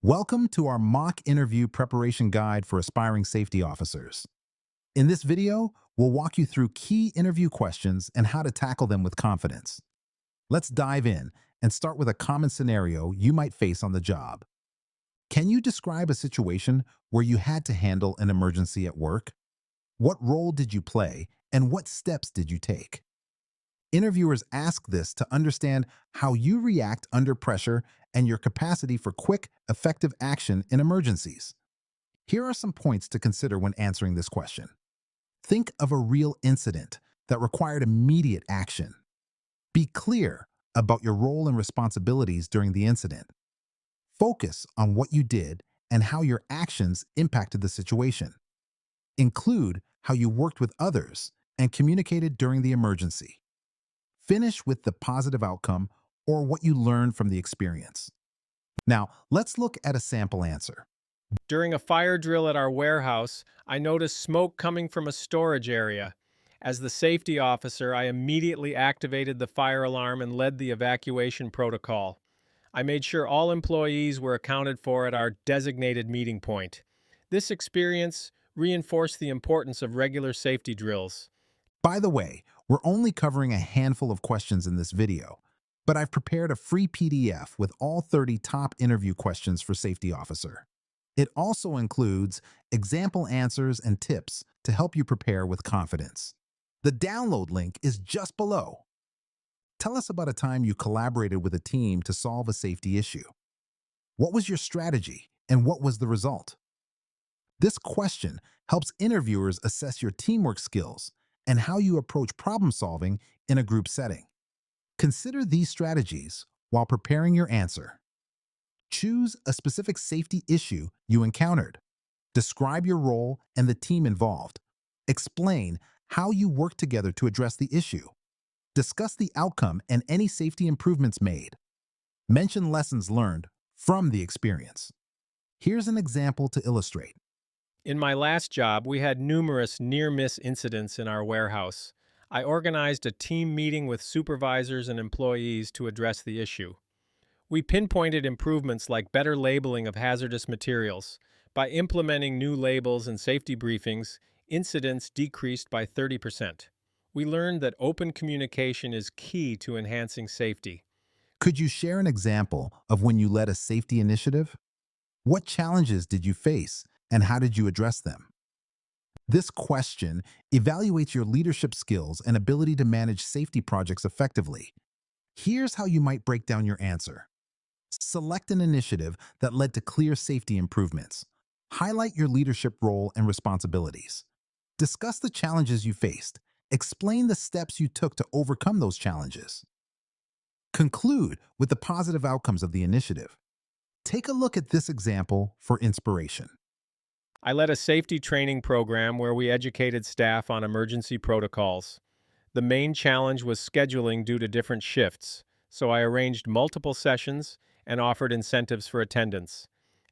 Welcome to our mock interview preparation guide for aspiring safety officers. In this video, we'll walk you through key interview questions and how to tackle them with confidence. Let's dive in and start with a common scenario you might face on the job. Can you describe a situation where you had to handle an emergency at work? What role did you play and what steps did you take? Interviewers ask this to understand how you react under pressure and your capacity for quick, effective action in emergencies. Here are some points to consider when answering this question. Think of a real incident that required immediate action. Be clear about your role and responsibilities during the incident. Focus on what you did and how your actions impacted the situation. Include how you worked with others and communicated during the emergency. Finish with the positive outcome or what you learned from the experience. Now, let's look at a sample answer. During a fire drill at our warehouse, I noticed smoke coming from a storage area. As the safety officer, I immediately activated the fire alarm and led the evacuation protocol. I made sure all employees were accounted for at our designated meeting point. This experience reinforced the importance of regular safety drills. By the way, we're only covering a handful of questions in this video, but I've prepared a free PDF with all 30 top interview questions for safety officer. It also includes example answers and tips to help you prepare with confidence. The download link is just below. Tell us about a time you collaborated with a team to solve a safety issue. What was your strategy and what was the result? This question helps interviewers assess your teamwork skills and how you approach problem solving in a group setting. Consider these strategies while preparing your answer. Choose a specific safety issue you encountered. Describe your role and the team involved. Explain how you work together to address the issue. Discuss the outcome and any safety improvements made. Mention lessons learned from the experience. Here's an example to illustrate. In my last job, we had numerous near-miss incidents in our warehouse. I organized a team meeting with supervisors and employees to address the issue. We pinpointed improvements like better labeling of hazardous materials. By implementing new labels and safety briefings, incidents decreased by 30%. We learned that open communication is key to enhancing safety. Could you share an example of when you led a safety initiative? What challenges did you face and how did you address them? This question evaluates your leadership skills and ability to manage safety projects effectively. Here's how you might break down your answer. Select an initiative that led to clear safety improvements. Highlight your leadership role and responsibilities. Discuss the challenges you faced. Explain the steps you took to overcome those challenges. Conclude with the positive outcomes of the initiative. Take a look at this example for inspiration. I led a safety training program where we educated staff on emergency protocols. The main challenge was scheduling due to different shifts, so I arranged multiple sessions and offered incentives for attendance.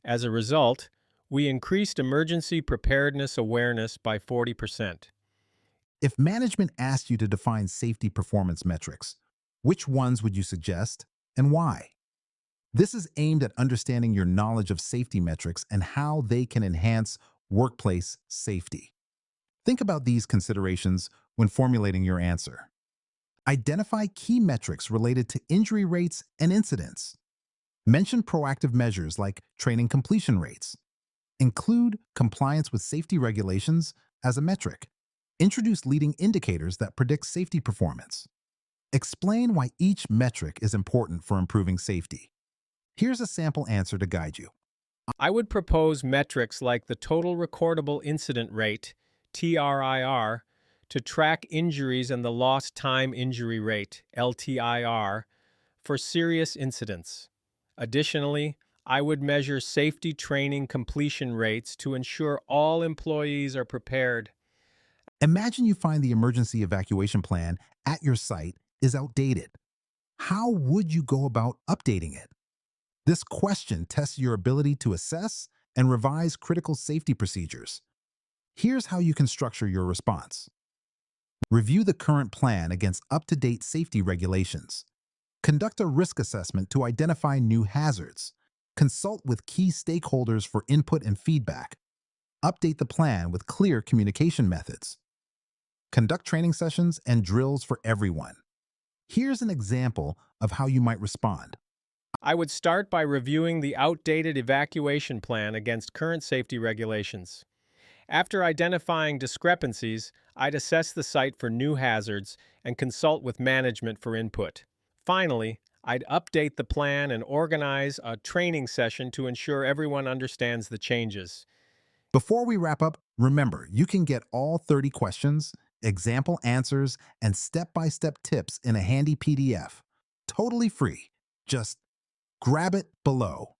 As a result, we increased emergency preparedness awareness by 40%. If management asked you to define safety performance metrics, which ones would you suggest and why? This is aimed at understanding your knowledge of safety metrics and how they can enhance workplace safety. Think about these considerations when formulating your answer. Identify key metrics related to injury rates and incidents. Mention proactive measures like training completion rates. Include compliance with safety regulations as a metric. Introduce leading indicators that predict safety performance. Explain why each metric is important for improving safety. Here's a sample answer to guide you. I would propose metrics like the total recordable incident rate, TRIR, to track injuries and the lost time injury rate, LTIR, for serious incidents. Additionally, I would measure safety training completion rates to ensure all employees are prepared. Imagine you find the emergency evacuation plan at your site is outdated. How would you go about updating it? This question tests your ability to assess and revise critical safety procedures. Here's how you can structure your response. Review the current plan against up-to-date safety regulations. Conduct a risk assessment to identify new hazards. Consult with key stakeholders for input and feedback. Update the plan with clear communication methods. Conduct training sessions and drills for everyone. Here's an example of how you might respond. I would start by reviewing the outdated evacuation plan against current safety regulations. After identifying discrepancies, I'd assess the site for new hazards and consult with management for input. Finally, I'd update the plan and organize a training session to ensure everyone understands the changes. Before we wrap up, remember you can get all 30 questions, example answers, and step-by-step tips in a handy PDF. Totally free. Just grab it below.